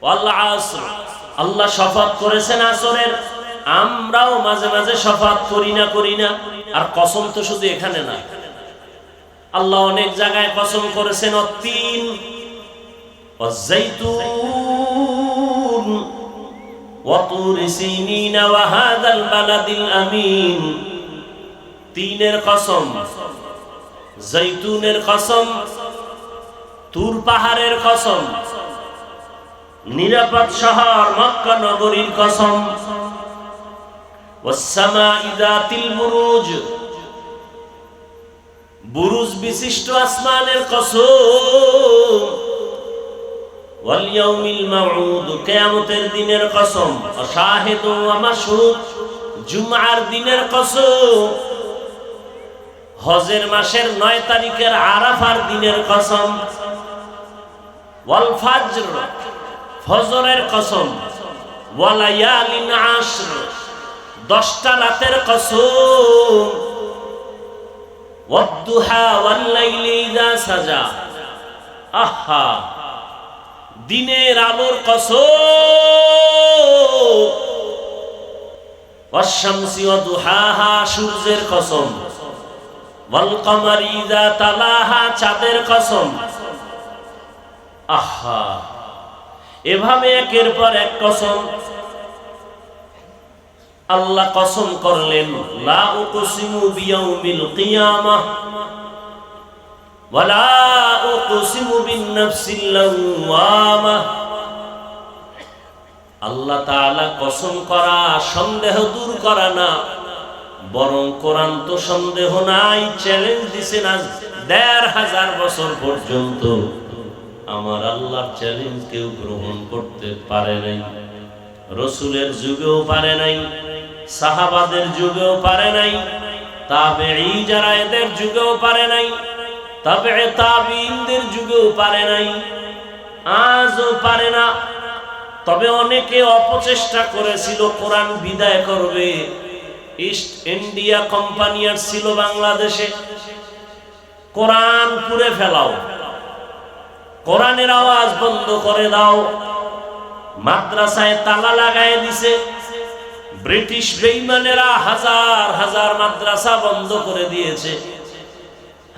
ওয়াল আসর, আল্লাহ শপথ করেছেন আসরের। আমরাও মাঝে মাঝে শপথ করি না। আর কসম তো শুধু এখানে না, আল্লাহ অনেক জায়গায় কসম করেছেন। অত্তিন ওয়াজ-যাইতুন ওয়া তুরি সিনিন ওয়া হাযাল বালাদিল আমিন। তিনের কসম, জৈতুনের কসম, তুর পাহাড়ের কসম, নিরাপদ শহর মক্কা নগরীর কসম, ওয়াস সামাই যাতিল বুরুজ, বুরুজ বিশিষ্ট আসমানের কসম, ওয়াল ইয়াউমিল মাউউদ, কিয়ামতের দিনের কসম, শাহিদ ওয়া মাশহুদ, জুমআর দিনের কসম, হজের মাসের 9 তারিখের আরাফার দিনের কসম, ওয়াল ফাজর, ফজরের কসম, ওয়া লায়ালিন আশর, 10টা রাতের কসম, ওয়াদ-দুহা ওয়াল লাইলি ইযা সাজা। আহা, দিনের আলোর কসম, ওয়াশ-শামসি ওয়া দুহাহা, সূর্যের কসম, ওয়াল কমারি ইযা তালাহা, চাঁদের কসম। আহা, এভাবে একের পর এক কসম। আল্লাহ কসম করলেন, লা উকসিমু বিয়াউমিল কিয়ামাহ ওয়া লা উকসিমু বিন-নাফসিল লাওয়ামাহ। আল্লাহ তাআলা কসম করা, সন্দেহ দূর করা না, বরং কোরআন তো সন্দেহ নাই, চ্যালেঞ্জ দিছেন আজ ১৫০০ বছর পর্যন্ত। আমার আল্লাহর চ্যালেঞ্জ কেউ গ্রহণ করতে পারে নাই, রাসূলের যুগেও পারে নাই, সাহাবাদের যুগেও পারে নাই, তাবেঈ যারা এদের যুগেও পারে নাই, তাবেঈ তাবিঈনদের যুগেও পারে নাই, আজও পারে না। তবে অনেকে অপচেষ্টা করেছিল কোরআন বিদায় করবে। ইস্ট ইন্ডিয়া কোম্পানি ছিল বাংলাদেশে, কোরআন পুড়ে ফেলাও, কোরআনের আওয়াজ বন্ধ করে দাও, মাদ্রাসায় তালা লাগায় দিছে। ব্রিটিশ বেঈমানেরা হাজার হাজার মাদ্রাসা বন্ধ করে দিয়েছে,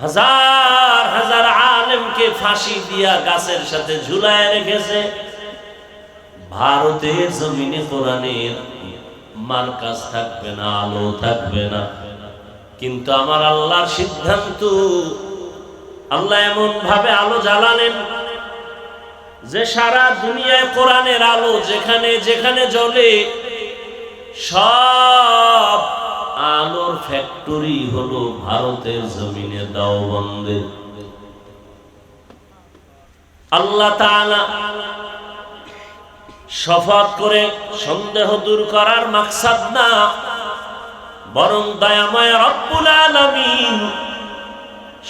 হাজার হাজার আলেমকে ফাঁসি দিয়া গাছের সাথে ঝুলায় রেখেছে। ভারতের জমিনে কোরআনের মার্কাজ থাকবে না, আলো থাকবে না। কিন্তু আমার আল্লাহর সিদ্ধান্ত, আল্লাহ এমন ভাবে আলো জ্বালালেন যে সারা দুনিয়ায় কোরআনের আলো যেখানে যেখানে জ্বলে, সব আলোর ফ্যাক্টরি হলো ভারতের জমিনে দেওবন্দে। আল্লাহ তাআলা শপথ করে সন্দেহ দূর করার মাকসাদ না, বরং দয়াময় রব্বুল আলামিন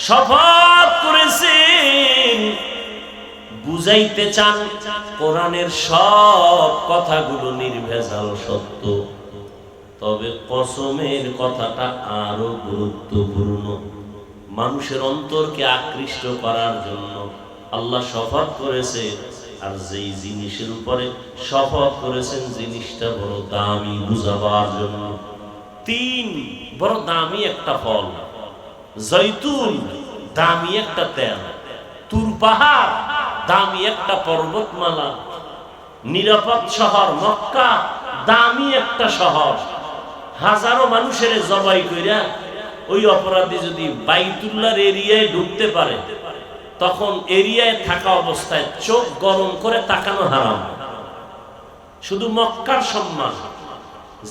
শপথ করেছেন, বুঝাইতে চান কোরআনের সব কথাগুলো নির্ভেজাল সত্য। তবে কসমের কথাটা আরো গুরুত্বপূর্ণ, মানুষের অন্তরকে আকৃষ্ট করার জন্য আল্লাহ শপথ করেছে। আর যেই জিনিসের উপরে শপথ করেছেন জিনিসটা বড় দামি, বুঝাবার জন্য। 3 বড় দামি একটা ফল, জৈতুন দামি একটা তেল, তুর পাহাড় দামি একটা পর্বতমালা, নিরাপদ শহর মক্কা দামি একটা শহর। হাজারো মানুষের জবাই কইরা ওই অপরাধী যদি বাইতুল্লাহর এরিয়ায় ঢুকতে পারে, তখন এরিয়ায় থাকা অবস্থায় চোখ গরম করে তাকানো হারাম। শুধু মক্কার সম্মান,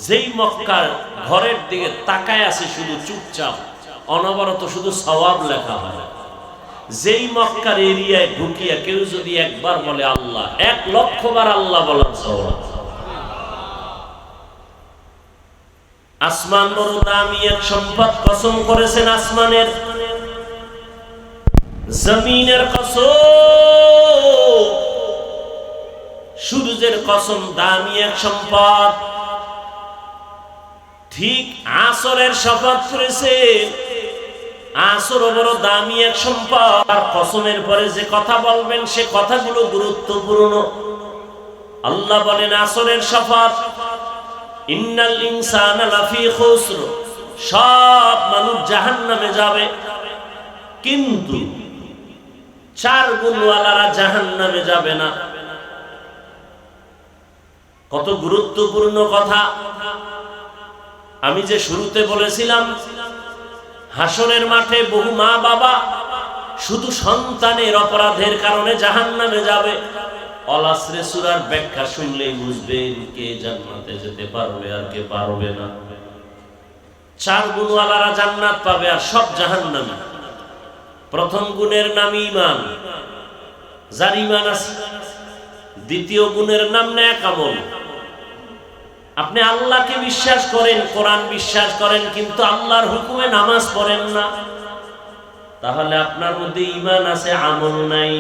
যেই মক্কার ঘরের দিকে তাকায় আছে শুধু চুপচাপ, অনবরত শুধু সওয়াব লেখা হয়। যেই মক্কার এরিয়ায় ঢুকিয়া কেউ যদি একবার বলে আল্লাহ, 1,00,000 বার আল্লাহ বলার সওয়াব। আসমান বড় দামি এক সম্পদ, কসম করেছেন আসমানের, জমিনের কসম, সূর্যের কসম, দামি এক সম্পদ। ঠিক আসরের শপথ করেছেন, আসর বড় দামি এক সম্পদ। আর কসমের পরে যে কথা বলবেন সে কথাগুলো গুরুত্বপূর্ণ। আল্লাহ বলেন আসরের শপথ, ইন্নাল ইনসানা লাফি খুসর, সব মানুষ জাহান্নামে যাবে, কিন্তু 4 গুণওয়ালারা জাহান্নামে যাবে না। কত গুরুত্বপূর্ণ কথা। আমি যে শুরুতে বলেছিলাম, হাসরের মাঠে বহু মা বাবা শুধু সন্তানের অপরাধের কারণে জাহান্নামে যাবে। আল আসর সূরার ব্যাখ্যা শুনলেই বুঝবেন কে জান্নাতে যেতে পারবে আর কে পারবে না। 4 গুণওয়ালারা জান্নাত পাবে আর সব জাহান্নামী। প্রথম গুণের নাম ঈমান, যার ঈমান আছে। দ্বিতীয় গুণের নাম নেক আমল। আপনি আল্লাহকে বিশ্বাস করেন, কোরআন বিশ্বাস করেন, কিন্তু আল্লাহর হুকুমে নামাজ পড়েন না, তাহলে আপনার মধ্যে ঈমান আছে, আমল নাই।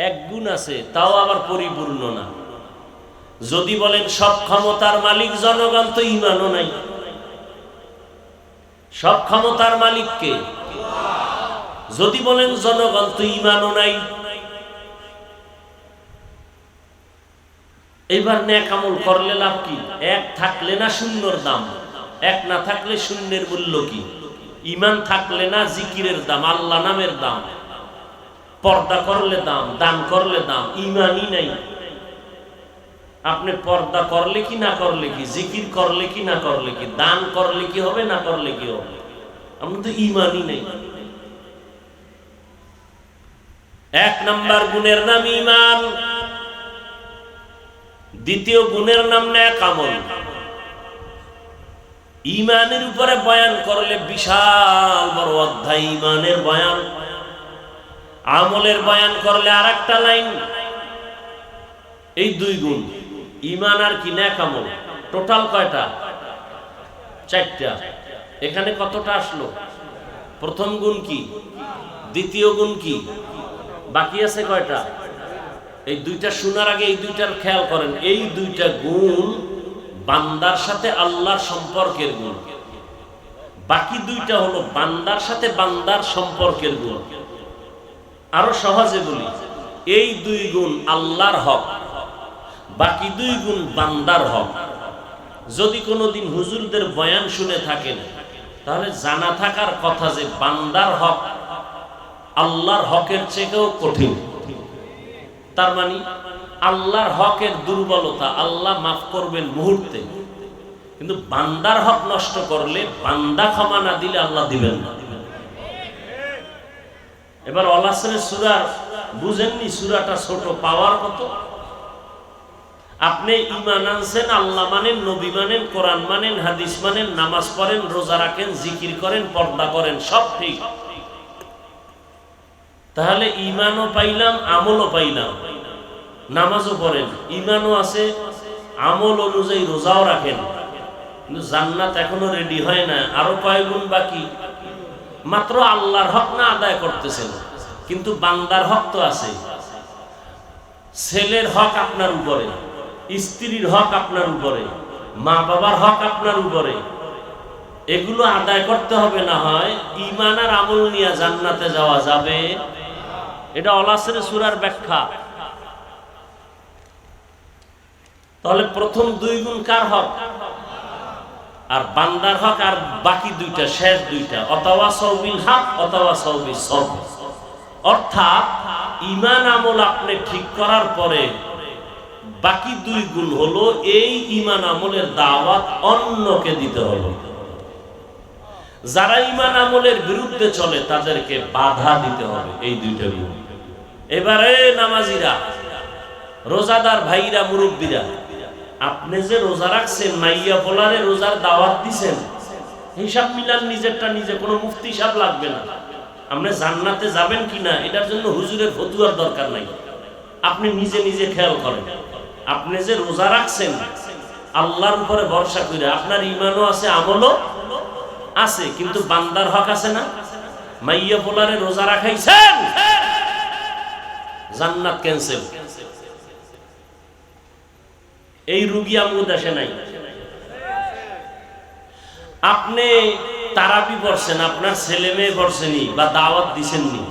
এক গুণ আছে, তাও আবার পরিপূর্ণ না। যদি বলেন সব ক্ষমতার মালিক জনগণ, তো ঈমানও নাই। সব ক্ষমতার মালিক কে? যদি বলেন জনগণ, তো ঈমানও নাই। এবার নেক আমল করলে লাভ কি? এক থাকলে না শূন্যর দাম, এক না থাকলে শূন্যের মূল্য কি? ঈমান থাকলে না জিকিরের দাম, আল্লাহ নামের দাম। পর্দা করলে দাম, দান করলে দাম, ঈমানই নাই। আপনি পর্দা করলে কি না করলে কি, জিকির করলে কি না করলে কি, দান করলে কি হবে না করলে কি হবে, আপনার তো ঈমানই নেই। 1 নাম্বার গুণের নাম ঈমান, দ্বিতীয় গুণের নাম নেক আমল। ঈমানের উপরে বয়ান করলে বিশাল বড় অধ্যায় ঈমানের বয়ান, আমলের বয়ান করলে আরেকটা লাইন। এই 2 গুণ, ঈমান আর কি নেক আমল, টোটাল কয়টা? 4টা। এখানে কতটা আসলো? প্রথম গুণ কি, দ্বিতীয় গুণ কি, বাকি আছে কয়টা? এই 2টা শোনার আগে এই 2টার খেয়াল করেন। এই 2টা গুণ বান্দার সাথে আল্লাহর সম্পর্কের গুণ, বাকি 2টা হলো বান্দার সাথে বান্দার সম্পর্কের গুণ। আরো সহজে বলি, এই 2 গুণ আল্লাহর হক, বাকি 2 গুণ বান্দার হক। যদি কোনোদিন হুজুরদের বয়ান শুনে থাকেন, তাহলে জানা থাকার কথা যে বান্দার হক আল্লাহর হকের চেয়েও কঠিন। তার মানে আল্লাহর হকের দুর্বলতা আল্লাহ মাফ করবেন মুহূর্তে, কিন্তু বান্দার হক নষ্ট করলে, বান্দা ক্ষমা না দিলে আল্লাহ দিবেন না। এবার আল আসরের সূরা বুঝেননি? সূরাটা ছোট, পাওয়ার কত। আপনি ঈমান আনছেন, আল্লাহ মানেন, নবী মানেন, কোরআন মানেন, হাদিস মানেন, নামাজ পড়েন, রোজা রাখেন, জিকির করেন, পর্দা করেন, সব ঠিক। তাহলে ঈমানও পাইলাম, আমলও পাইলাম। নামাজও পড়েন, ঈমানও আছে, আমল অনুযায়ী রোজাও রাখেন, কিন্তু জান্নাত এখনো রেডি হয় না। আরো কয় গুণ বাকি? মাত্র আল্লাহর হক না আদায় করতেছেন, কিন্তু বান্দার হক তো আছে। ছেলের হক আপনার উপরে, স্ত্রীর হক আপনার উপরে, মা বাবার হক আপনার উপরে। এগুলো আদায় করতে হবে, না হয় ঈমান আর আমল নিয়ে জান্নাতে যাওয়া যাবে। এটা আল আসর সূরার ব্যাখ্যা। তাহলে প্রথম 2 গুণ কার হক? আর বান্দার হক। আর বাকি 2টা, শেষ 2টা, অতাওয়াসাউ বিল হক, অতাওয়াসাউ বিস সবর। অর্থাৎ ঈমান আমল আপনি ঠিক করার পরে বাকি 2 গুণ হলো, এই ঈমান আমলের দাওয়াত অন্যকে দিতে হবে। যারা ঈমান আমলের বিরুদ্ধে চলে তাদেরকে বাধা দিতে হবে, এই 2টা গুণ। এবারে নামাজিরা, রোজাদার ভাইরা, মুরব্বীরা, আপনি যে রোজা রাখছেন, মাইয়া পোলারে রোজার দাওয়াত দিছেন, হিসাব মিলান নিজেরটা নিজে, কোনো মুফতি সাহেব লাগবে না। আপনি জান্নাতে যাবেন কিনা এটার জন্য হুজুরের ফতুয়ার দরকার নাই। আপনি নিজে নিজে খেয়াল করেন, আপনি যে রোজা রাখছেন আল্লাহর উপরে ভরসা করে, আপনার ঈমানও আছে, আমলও আছে, কিন্তু বান্দার হক আছে না? মাইয়া পোলারে রোজা রাখাইছেন, জান্নাত ক্যান্সেল। এই রুগী আমগো দেশে নাই। আপনি তারাবি পড়ছেন, আপনার ছেলে মেয়ে পড়ছেনি বা দাওয়াত দিছেননি,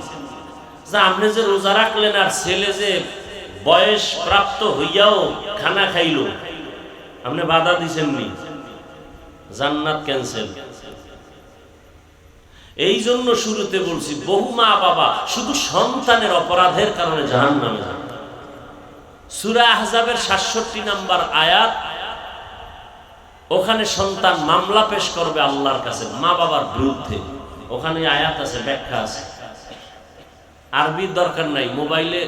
যে আপনি যে রোজা রাখলেন আর ছেলে যে বয়স প্রাপ্ত হইয়াও খানা খাইল, আপনি বাধা দিছেননি, জান্নাত ক্যান্সেল। এই জন্য শুরুতে বলছি, বহু মা বাবা শুধু সন্তানের অপরাধের কারণে জাহান্নামে যান। সূরা আহজাবের ৬৭ নম্বর আয়াত, ওখানে সন্তান মামলা পেশ করবে আল্লাহর কাছে মা বাবার বিরুদ্ধে। ওখানে আয়াত আছে, ব্যাখ্যা আছে। আরবির দরকার নাই, মোবাইলে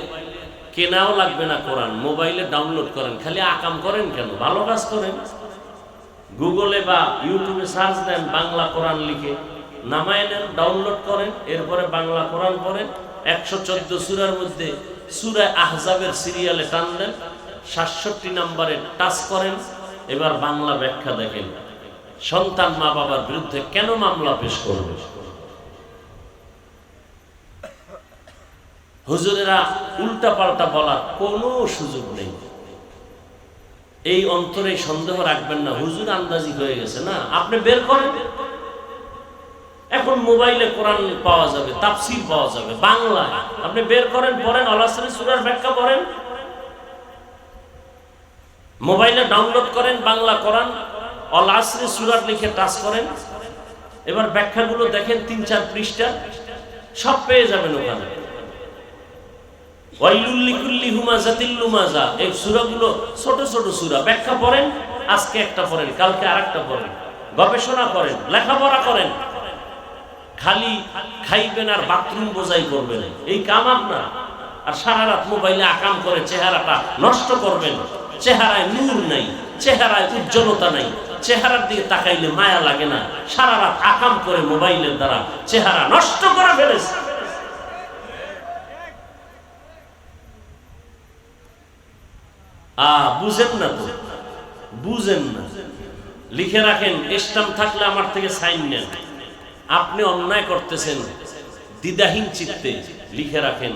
কেনাও লাগবে না কোরআন, মোবাইলে ডাউনলোড করেন। খালি আকাম করেন কেন? ভালো কাজ করেন। গুগলে বা ইউটিউবে সার্চ দেন, বাংলা কোরআন লিখে নামায় নেন, ডাউনলোড করেন, এরপরে বাংলা কোরআন পড়েন। ১১৪ সূরার মধ্যে সূরা আহজাবের সিরিয়ালে টান দেন, ৬৭ নম্বরে টাচ করেন, এবার বাংলা ব্যাখ্যা দেখেন। সন্তান মা বাবার বিরুদ্ধে কেন মামলা পেশ করবে? হুজুরেরা উল্টা পাল্টা বলার কোনো সুযোগ নেই। এই অন্তরে সন্দেহ রাখবেন না, হুজুর আন্দাজি হয়ে গেছে না, আপনি বের করেন। এখন মোবাইলে কোরআন পাওয়া যাবে, তাফসীর পাওয়া যাবে বাংলায়, আপনি বের করেন, পড়েন, আল আসরি সূরার ব্যাখ্যা পড়েন। মোবাইলে ডাউনলোড করেন বাংলা কোরআন, আল আসরি সূরার লিখে টাচ করেন, এবার ব্যাখ্যাগুলো দেখেন, ৩-৪ পৃষ্ঠা, সব পেয়ে যাবেন ওখানে। ওয়াইলুল লিকুল্লি হুমাযাতিল লুমাযা, এই সূরাগুলো ছোট ছোট সূরা, ব্যাখ্যা পড়েন, আজকে একটা পড়েন, কালকে আরেকটা পড়েন, গবেষণা করেন, লেখাপড়া করেন। খালি খাইবেন আর বাথরুম বোঝাই করবেন, এই কাম আপনার। আর সারা রাত মোবাইলে আকাম করে চেহারাটা নষ্ট করবেন। চেহারায় নূর নাই, চেহারায় উজ্জ্বলতা নাই, চেহারার দিকে তাকাইলে মায়া লাগে না। সারা রাত আকাম করে মোবাইলের দ্বারা চেহারা নষ্ট করে ফেলেছে। বুঝেন না তো, বুঝেন না। লিখে রাখেন, স্ট্যাম্প থাকলে আমার থেকে সাইন নেন। আপনি অন্যায় করতেছেন, দ্বিধাহীন চিত্তে লিখে রাখেন,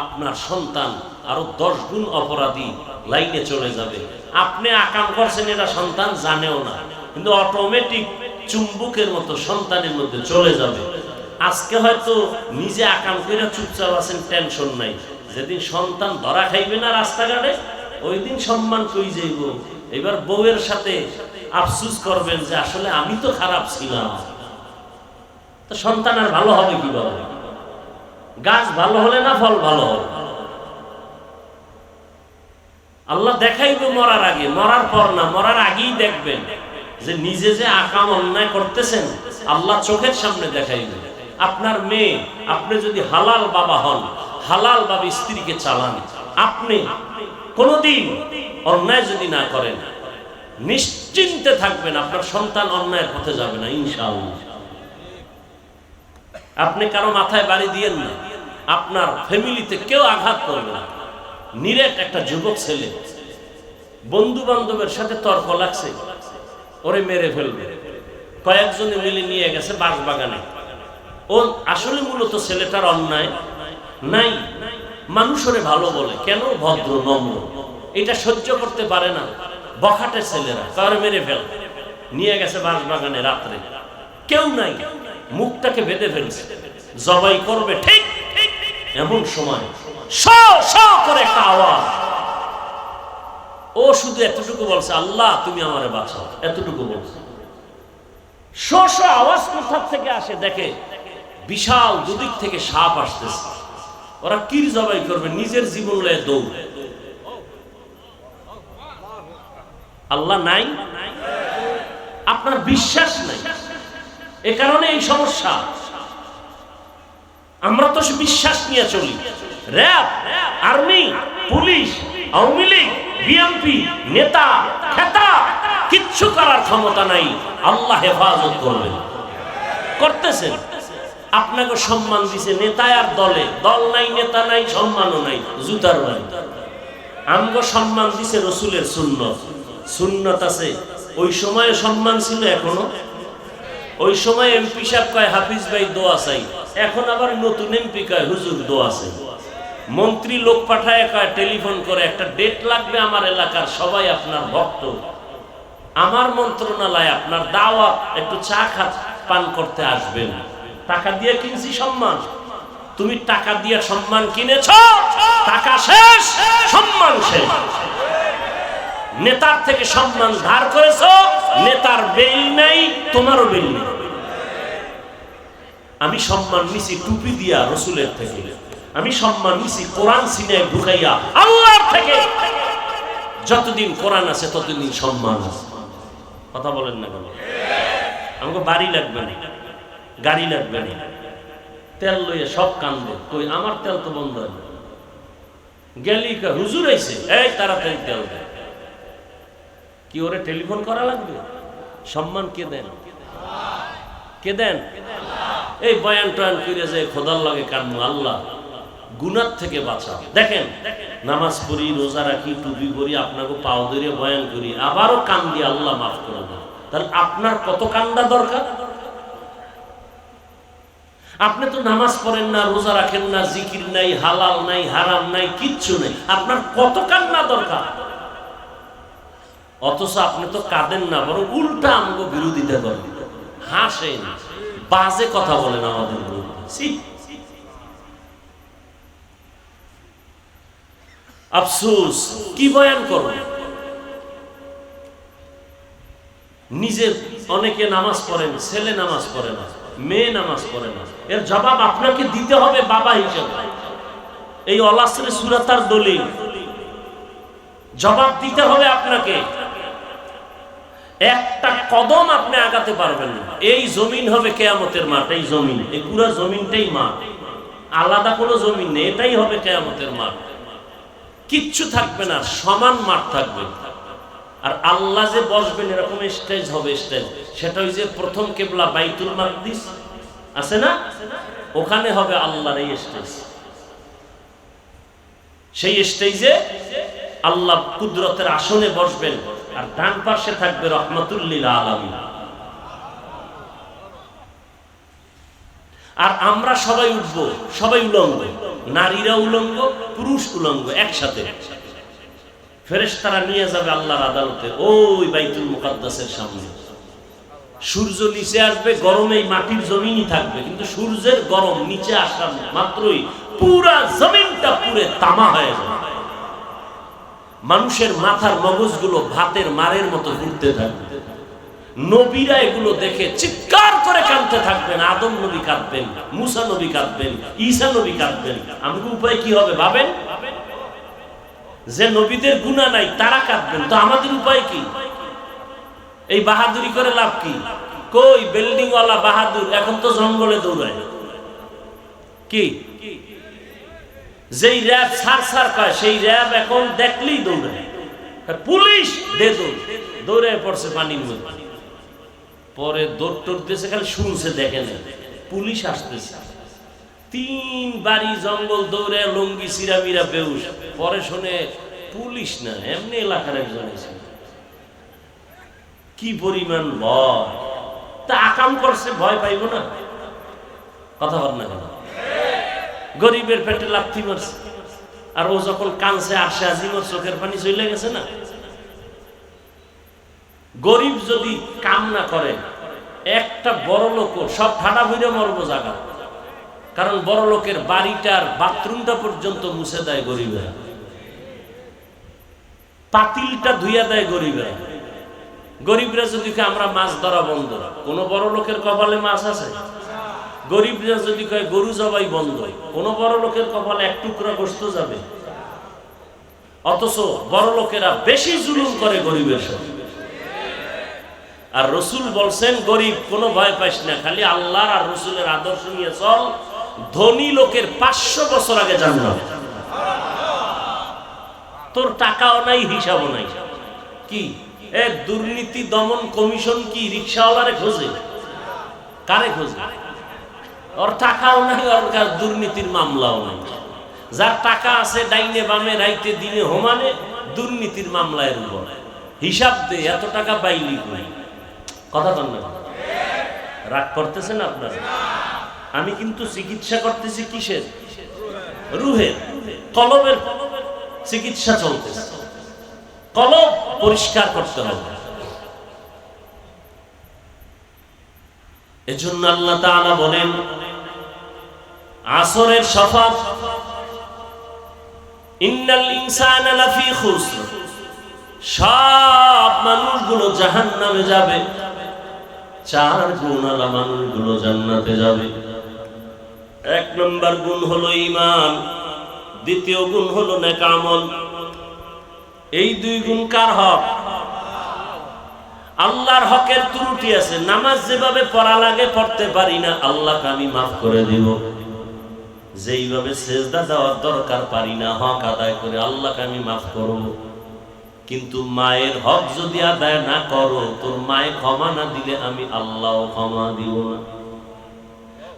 আপনার সন্তান আরো 10 গুণ অপরাধী লাইনে চলে যাবে। আপনি আকাম করছেন, এটা সন্তান জানেও না, কিন্তু অটোমেটিক চুম্বকের মতো সন্তানের মধ্যে চলে যাবে। আজকে হয়তো নিজে আকাম করে চুপচাপ আছেন, টেনশন নাই। যেদিন সন্তান ধরা খাইবে না রাস্তাঘাটে, ওই দিন সম্মান কই যাইব। এবার বউয়ের সাথে আফসুস করবেন যে আসলে আমি তো খারাপ ছিলাম। তো সন্তান আর ভালো হবে কিভাবে? গাছ ভালো হলে না ফল ভালো হবে? আল্লাহ দেখাইবে মরার আগে, মরার পর না, মরার আগেই দেখবেন যে নিজে যে আকাম অন্যায় করতেছেন, আল্লাহ চোখের সামনে দেখাইবে। আপনার মেয়ে, আপনি যদি হালাল বাবা হন, হালাল ভাবে স্ত্রীকে চালান, আপনি কোনদিন অন্যায় যদি না করেন, নিশ্চিন্তে থাকবেন আপনার সন্তান অন্যায়ের পথে যাবে না ইনশাআল্লাহ। আপনি কারো মাথায় বাড়ি দিয়েন না, আপনার ফ্যামিলিতে কেউ আঘাত করবে না। নিরেট একটা যুবক ছেলে, বন্ধু বান্ধবের সাথে তর্ক লাগছে, ওরে মেরে ফেলবে। কয়েকজনে মিলে নিয়ে গেছে বাঁশবাগানে। ও আসলে মূলত ছেলেটার অন্যায় নাই, মানুষ ওরে ভালো বলে, কেন ভদ্র নম্র, এটা সহ্য করতে পারে না বখাটের ছেলেরা, তারে মেরে ফেল। নিয়ে গেছে বাঁশবাগানে রাত্রে, কেউ নাই, মুখটাকে বেঁধে ফেলছে, জবাই করবে। ঠিক এমন সময় করে একটা আওয়াজ, ও শুধু এতটুকু বলছে, আল্লাহ তুমি আমারে বাঁচাও, এতটুকু বলছে। আওয়াজ কোথা থেকে আসে দেখে, বিশাল দুদিক থেকে সাপ আসতেছে। ওরা কি জবাই করবে, নিজের জীবন লয়ে দৌড়। আল্লাহ নাই, আপনার বিশ্বাস নাই, এ কারণে এই সমস্যা। আমরা তো বিশ্বাস নিয়ে চলি। RAB, army, police, Awami League, BNP, নেতা খেতা কিচ্ছু করার ক্ষমতা নাই। আল্লাহ হেফাজত করবেন, করতেছেন। আপনাকে সম্মান দিছে নেতা আর দলে, দল নাই, নেতা নাই, সম্মানও নাই, জুতার বাড়ি। আমগো সম্মান দিছে রসুলের সুন্নত, সুন্নত আছে। ওই সময়ে সম্মান ছিল, এখনো। ওই সময় এমপি সাহেব কয় হাফিজ ভাই দোয়া চাই, এখন আবার নতুন এমপি কয় হুজুর দোয়া চাই। মন্ত্রী লোক পাঠায় কয়, টেলিফোন করে, একটা ডেট লাগবে আমার এলাকার, সবাই আপনার ভক্ত, আমার মন্ত্রণালয় আপনার দাওয়াত, একটু চা পান করতে আসবেন। টাকা দিয়ে কিনছি সম্মান, তুমি টাকা দিয়ে সম্মান কিনেছ, টাকা শেষ, সম্মান শেষ। নেতার থেকে সম্মান ধার করেছ, নেতার বেল নাই, তোমারও বেল নেই। আমি সম্মান নিছি টুপি দিয়া রসুলের থেকে, আমি সম্মান নিছি কোরআন সিনায় ঢুকাইয়া আল্লাহর থেকে। যতদিন কোরআন আছে ততদিন সম্মান আছে। কথা বলেন না কেন? আমাকে বাড়ি লাগবে না, গাড়ি লাগবে না, তেল লইয়া সব কান্দে, কই আমার তেল তো বন্ধ হয় না। গেলি হুজুর আইছে, এই তাড়াতাড়ি তেল দেয়। কি ওরে টেলিফোন করা লাগবে? সম্মান কে দেন? কে দেন? এই বয়ান টয়ান করে যায় খোদার লাগে কান্নু, আল্লাহ গুনার থেকে বাঁচা। দেখেন নামাজ পড়ি, রোজা রাখি, টুপি পরি, আপনাকে পাও ধরে বয়ান করি, আবারও কান দিয়ে আল্লাহ মাফ করে দেন। তাহলে আপনার কত কান্দা দরকার? আপনি তো নামাজ পড়েন না, রোজা রাখেন না, জিকির নাই, হালাল নাই, হারাম নাই, কিচ্ছু নেই, আপনার কত কান্না দরকার? অথচ আপনি তো কাঁদেন না, বরং উল্টা আমাকে বিরোধিতা করেন, হাসেন, বাজে কথা বলেন আমাদের বিরুদ্ধে। আফসোস, কি বয়ান করব? নিজে অনেকে নামাজ পড়েন, ছেলে নামাজ পড়ে না, মেয়ে নামাজ পড়ে না, এর জবাব আপনাকে দিতে হবে বাবা হিসেবে। এই অলাসরে সূরাতার দলিল, জবাব দিতে হবে আপনাকে। একটা কদম আপনি আগাতে পারবেন না। এই জমিন হবে কিয়ামতের মাঠ, এই জমিন, এই পুরো জমিনটাই মাঠ, আলাদা কোনো জমিন নেই, এটাই হবে কিয়ামতের মাঠ। কিচ্ছু থাকবে না, সমান মাঠ থাকবে। আর আল্লাহ যে বসবেন এরকম স্টেজ হবে, স্টেজ, সেটা ওই যে প্রথম কিবলা বাইতুল মাকদিস আছে না, ওখানে হবে আল্লাহর এই স্টেজ। সেই স্টেজে আল্লাহ কুদরতের আসনে বসবেন, আর ডান পাশে থাকবে রহমাতুল লিল আলামিন। আর আমরা সবাই উঠবো, সবাই উলঙ্গ, নারীরা উলঙ্গ, পুরুষ উলঙ্গ, একসাথে ফেরেশতারা নিয়ে যাবে আল্লাহর আদালতে ওই বাইতুল মুকাদ্দাসের সামনে। সূর্য নিচে আসবে, গরমে মাটির জমিনই থাকবে, কিন্তু সূর্যের গরম নিচে আসা মাত্রই পুরা জমিনটা পুরে তামা হয়ে যাবে। মানুষের মাথার মগজগুলো ভাতের মারের মতো ঘুরতে থাকবে। নবীরা এগুলো দেখে চিৎকার করে কাঁদতে থাকবেন। আদম নবী কাঁদবেন, মুসা নবী কাঁদবেন, ঈসা নবী কাঁদবেন। আমাদের উপায় কি হবে ভাবেন? যে নবীদের গুনাহ নাই তারা কাঁদবেন, তো আমাদের উপায় কি? এই বাহাদুরি করে লাভ কি? কই বিল্ডিং ওয়ালা বাহাদুর এখন তো জঙ্গলে দৌড়ায়। কি যেই র‍্যাব সার সার কয়, সেই র‍্যাব এখন দেখলেই দৌড়ায়। পুলিশ দে দৌড়ে পড়ছে পানির মধ্যে, পরে দৌড় টরতেছে, খালি শুনছে, দেখে না পুলিশ আসতেছে। 3 বাড়ি জঙ্গল দৌড়ে, লঙ্গি সিরামিরা বেউস, পরে শুনে পুলিশ না, এমনি এলাকার একজন এসে। কি পরিমাণ ভয়! তা আকাম করছে, ভয় পাইব না? কথা বল না কেন? গরিবের পেটে লাথি মারছে, আর ও যখন কানছে আসে আজিমর চোখের পানি চলে গেছে না। গরিব যদি কাম না করে, একটা বড় লোক সব ঠাডা ভইরা মরবো জায়গা, কারণ বড় লোকের বাড়িটার বাথরুমটা পর্যন্ত মুছে দেয় গরিবেরা, পাতিলটা ধুইয়া দেয় গরিবেরা। গরিবরা যদি আমরা মাছ ধরা বন্ধ, কোন বড় লোকের কপালে মাছ আছে? গরিবরা যদি কয় গরু জবাই বন্ধ, কোন বড় লোকের কপালে এক টুকরা গোশত যাবে? অথচ বড় লোকেরা বেশি জুলুম করে গরিবের সাথে। আর রসুল বলছেন, গরিব কোনো ভয় পাইস না, খালি আল্লাহর আর রসুলের আদর্শ নিয়ে চল, ধনী লোকের 500 বছর আগে জান্নাত। তোর টাকাও নাই, হিসাবও নাই। কি দুর্নীতি দমন কমিশন কি রিকশাওয়ালারে খোঁজে? কারে খোঁজে? ওর টাকাও নাই, ওর দুর্নীতির মামলাও নাই। যার টাকা আছে ডাইনে বামে রাইতে দিনে হোমানে দুর্নীতির মামলায় উপর হিসাব দে, এত টাকা পাইলি কই? কথা বল না, রাগ করতেছেন আপনারা? আমি কিন্তু চিকিৎসা করতেছি কিসের? রুহের, কলবের চিকিৎসা চলতেছে। কলব পরিষ্কার করতে হবে। এজন্য আল্লাহ তাআলা বলেন, আসরের শপথ, ইন্নাল ইনসানা লাফি খুসর, সব মানুষগুলো জাহান্নামে যাবে, 4 গুণওয়ালা মানুষগুলো জান্নাতে যাবে। 1 নম্বর গুণ হলো ঈমান, দ্বিতীয় গুণ হলো নেক আমল। এই 2 গুণ কার হক? আল্লাহর হকের ত্রুটি আছে, নামাজ যেভাবে পড়া লাগে পড়তে পারি না, আল্লাহকে আমি মাফ করে দিব। যেইভাবে সেজদা দেওয়ার দরকার পারি না, হক আদায় করে আল্লাহকে আমি মাফ করব। কিন্তু মায়ের হক যদি আদায় না করো, তোর মায়ে ক্ষমা না দিলে আমি আল্লাহও ক্ষমা দিব না।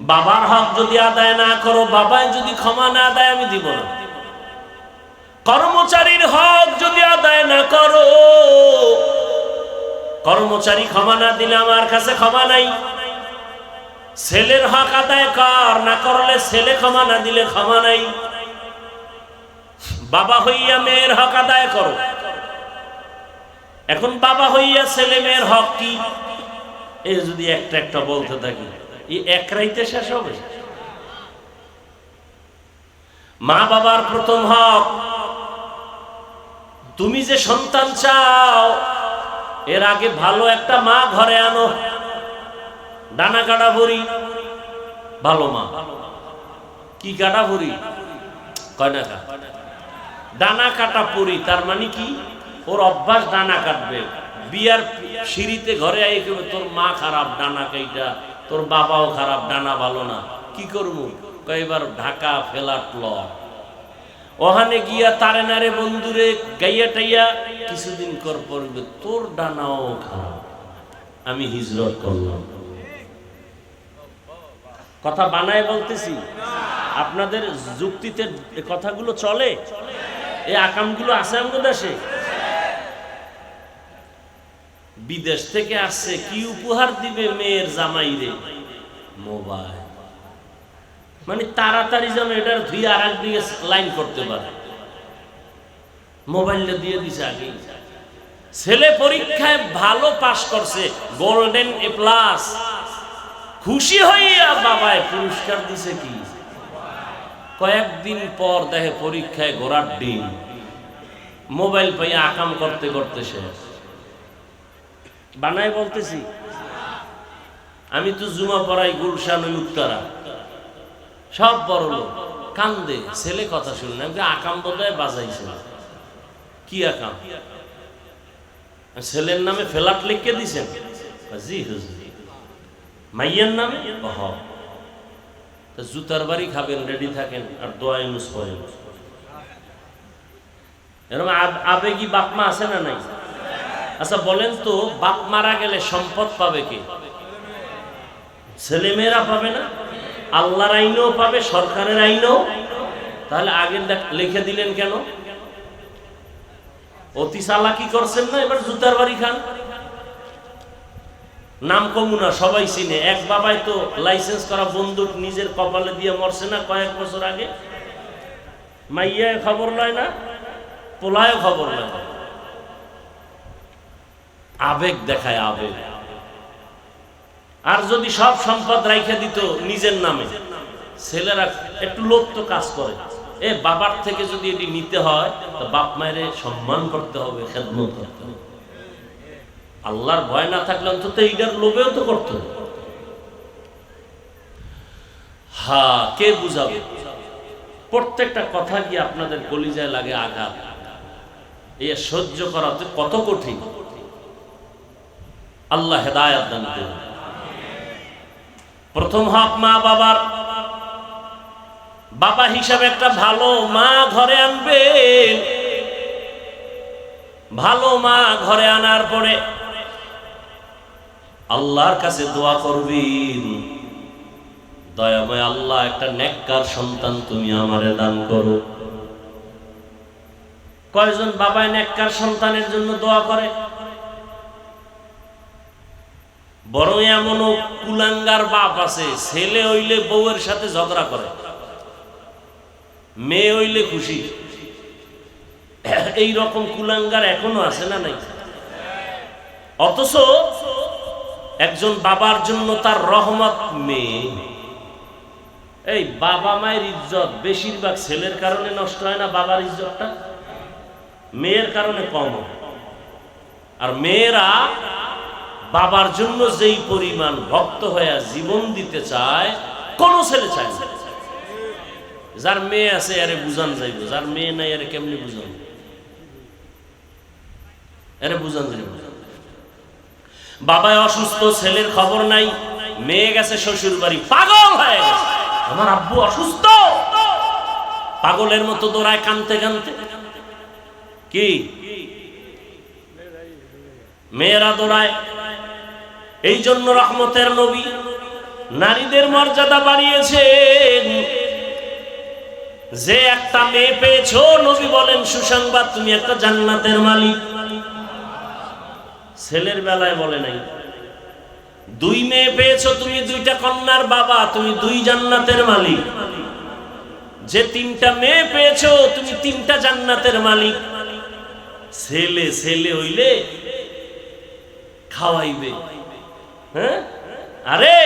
বাবার হক যদি আদায় না করো, বাবাই যদি ক্ষমা না দেয় আমি দিব না। কর্মচারীর হক যদি আদায় না করো, কর্মচারী ক্ষমা না দিলে আমার কাছে ক্ষমা নাই। ছেলের হক আদায় কর, না করলে ছেলে ক্ষমা না দিলে ক্ষমা নাই। বাবা হইয়া মেয়ের হক আদায় করো। এখন বাবা হইয়া ছেলে মেয়ের হক কি, এই যদি একটা একটা বলতে থাকি, এই এক রাইতে শেষ হবে। মা বাবার প্রথম হক, তুমি যে সন্তান চাও এর আগে ভালো একটা মা ঘরে আনো। ডানা কাটা ভরি ভালো মা, কি কাটা ভরি কয় না কা, ডানা কাটা পরি, তার মানে কি ওর অভ্যাস ডানা কাটবে। বিয়ার সিঁড়িতে ঘরে আই তোর মা খারাপ ডানা কাইটা, তোর বাবাও খারাপ ডানা ভালো না, কি করবো? কয়েকবার ঢাকা ফেলাট ল, ওখানে গিয়া তারে নারে বন্ধুরে গাইয়া টাইয়া কিছুদিন কর পড়বে তোর ডানাও খারাপ, আমি হিজরত করলাম। কথা বানায় বলতেছি, আপনাদের যুক্তিতে কথাগুলো চলে, এই আকামগুলো আছে আমাদের দেশে। বিদেশ থেকে আসছে, কি উপহার দিবে মেয়ের জামাইরে? মোবাইল। মানে তাড়াতাড়ি যেন এটার ধুয়ে আর একদিকে লাইন করতে পারে, মোবাইলটা দিয়ে দিছে আগে। ছেলে পরীক্ষায় ভালো পাস করছে, গোল্ডেন A+, খুশি হইয়া বাবায় পুরস্কার দিছে কি? কয়েকদিন পর দেখে পরীক্ষায় ঘোড়ার ডিম, মোবাইল পাইয়া আকাম করতে করতে শেষ। বানাই বলতেছি, আমি তো জুমা পড়াই গুলশান ওই উত্তরা, সব বড় লোক কান্দে, ছেলে কথা শুনে আকাম বোধহয় বাজাইছে। কি আকাম? ছেলের নামে ফ্ল্যাট লিখে দিছেন? জি হুজুর। মাইয়ার নামে? জুতার বাড়ি খাবেন, রেডি থাকেন, আর দোয়া ইউনুস পড়েন। এরকম আবেগী বাপ মা আছে না নাই? আচ্ছা বলেন তো, বাপ মারা গেলে সম্পদ পাবে কে? ছেলে মেয়েরা পাবে না? আল্লাহর আইনও পাবে, সরকারের আইনও। তাহলে আগে লিখে দিলেন কেন? অতি চালাকি করছেন না? এবার জুতার বাড়ি খান। নাম কমুনা সবাই চিনে, এক বাবাই তো লাইসেন্স করা বন্দুক নিজের কপালে দিয়ে মরছে না কয়েক বছর আগে। মাইয়ায় খবর লয় না, পোলায় খবর লয় না। আবেগ দেখায়, আবেগ। আর যদি সব সম্পদ রাইখে দিত নিজের নামে, ছেলেরা একটু লোভ তো কাজ করে, এ বাবার থেকে যদি এটি নিতে হয় তো বাপ মায়ের সম্মান করতে হবে, খেদমত করতে হবে। আল্লাহর ভয় না থাকলে অন্তত এইটার লোভেও তো করতে হবে। হ্যাঁ, কে বুঝাবে? প্রত্যেকটা কথা কি আপনাদের কলিজায় লাগে আঘাত। এ সহ্য করা কত কঠিন। আল্লাহ হেদায়েত দান করুন। প্রথম হক মা বাবার। বাবা হিসাবে একটা ভালো মা ঘরে আনবেন। ভালো মা ঘরে আনার পরে আল্লাহর কাছে দোয়া করবেন, দয়াময় আল্লাহ একটা নেককার সন্তান তুমি আমারে দান করো। কয়জন বাবায় নেককার সন্তানের জন্য দোয়া করে? বরং এমনও কুলাঙ্গার বাপ আছে, ছেলে হইলে বউয়ের সাথে ঝগড়া করে, মেয়ে হইলে খুশি। এই রকম কুলাঙ্গার এখনো আছে না নাই? অথচ একজন বাবার জন্য তার রহমত মেয়ে, এই বাবা মায়ের ইজ্জত বেশিরভাগ ছেলের কারণে নষ্ট হয় না, বাবার ইজ্জতটা মেয়ের কারণে কম হয়। আর মেয়েরা বাবার জন্য যেই পরিমাণ ভক্ত হয়ে জীবন দিতে চায় কোন ছেলে চায় না। যার মেয়ে আছে আরে বুঝান যাইব, যার মেয়ে নাই আরে কেমনি বুঝান, আরে বুঝান যাইব। বাবায় অসুস্থ, ছেলের খবর নাই, মেয়ে গেছে শ্বশুর বাড়ি, পাগল হয়ে গেছে, আমার আব্বু অসুস্থ, পাগলের মতো দৌড়ায় কানতে কানতে। কি মেয়েরা দৌড়ায়। এই জন্য রহমতের নবী নারীদের মর্যাদা বাড়িয়েছেন। যে একটা মেয়ে পেয়েছো, নবী বলেন সুসংবাদ, তুমি একটা জান্নাতের মালিক। ছেলের বেলায় বলে নাই। দুই মেয়ে পেয়েছো, তুমি দুইটা কন্যার বাবা, তুমি দুই জান্নাতের মালিক। যে তিনটা মেয়ে পেয়েছো, তুমি তিনটা জান্নাতের মালিক। ছেলে ছেলে হইলে খাওয়াইবে, হ্যাঁ? আরে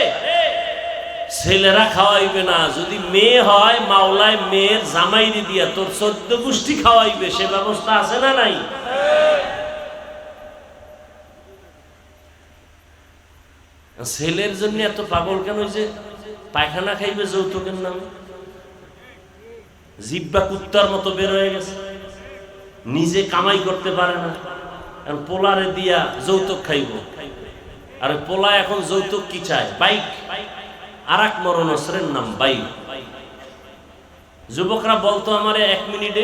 ছেলেরা খাওয়াইবে না, যদি মেয়ে হয় মাওলায় মেয়ের জামাইরে দিয়া তোর 14 গোষ্ঠী খাওয়াইবে, সে ব্যবস্থা আছে না নাই? ছেলের জন্য এত পাগল কেন? যে পায়খানা খাইবে যৌতুকের নামে, জিব্বা কুত্তার মতো বের হয়ে গেছে, নিজে কামাই করতে পারে না, পোলারে দিয়া যৌতুক খাইব। আর পোলা এখন যৌতুক কি চায়? বাইক। আর এক মরণশ্রের নাম বাইক। যুবকরা বলতো আমারে 1 মিনিটে,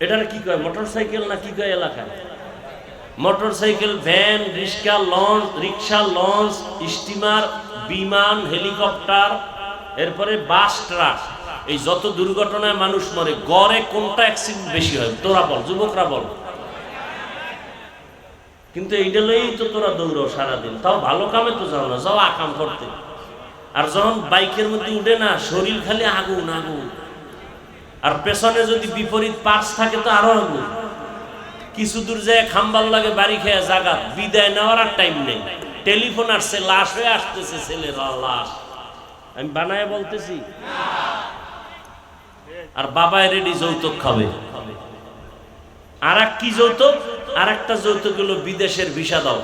এটার কি কয়, মোটরসাইকেল না কি কয় এলাকায়? মোটরসাইকেল, ভ্যান, রিক্সা, লঞ্চ, স্টিমার, বিমান, হেলিকপ্টার, এরপরে বাস, ট্রাক, এই যত দুর্ঘটনায় মানুষ মরে, গড়ে কোনটা অ্যাক্সিডেন্ট বেশি হয়? তোরা বল, যুবকরা বল। কিন্তু এইটা লইই তো তোরা দৌড়ো সারাদিন, তাও ভালো কামে তো যাও না, যাও আকাম করতে। আর যখন বাইকের মধ্যে উঠে না, শরীর খালি আগুন আগুন, আর পেছনে যদি বিপরীত পার্স থাকে তো আরো আগুন। কিছু দূর যায় খাম্বাল লাগে, বাড়ি খেয়ে জাগাত, বিদায় নেওয়ার আর টাইম নেই। টেলিফোন আসছে, লাশ হয়ে আসতেছে, ছেলের লাশ। আমি বানায় বলতেছি। আর বাবায় রেডি যৌতুক খাবে। আর এক কি যৌতুক? আর একটা যৌতুক হলো বিদেশের ভিসা দাও।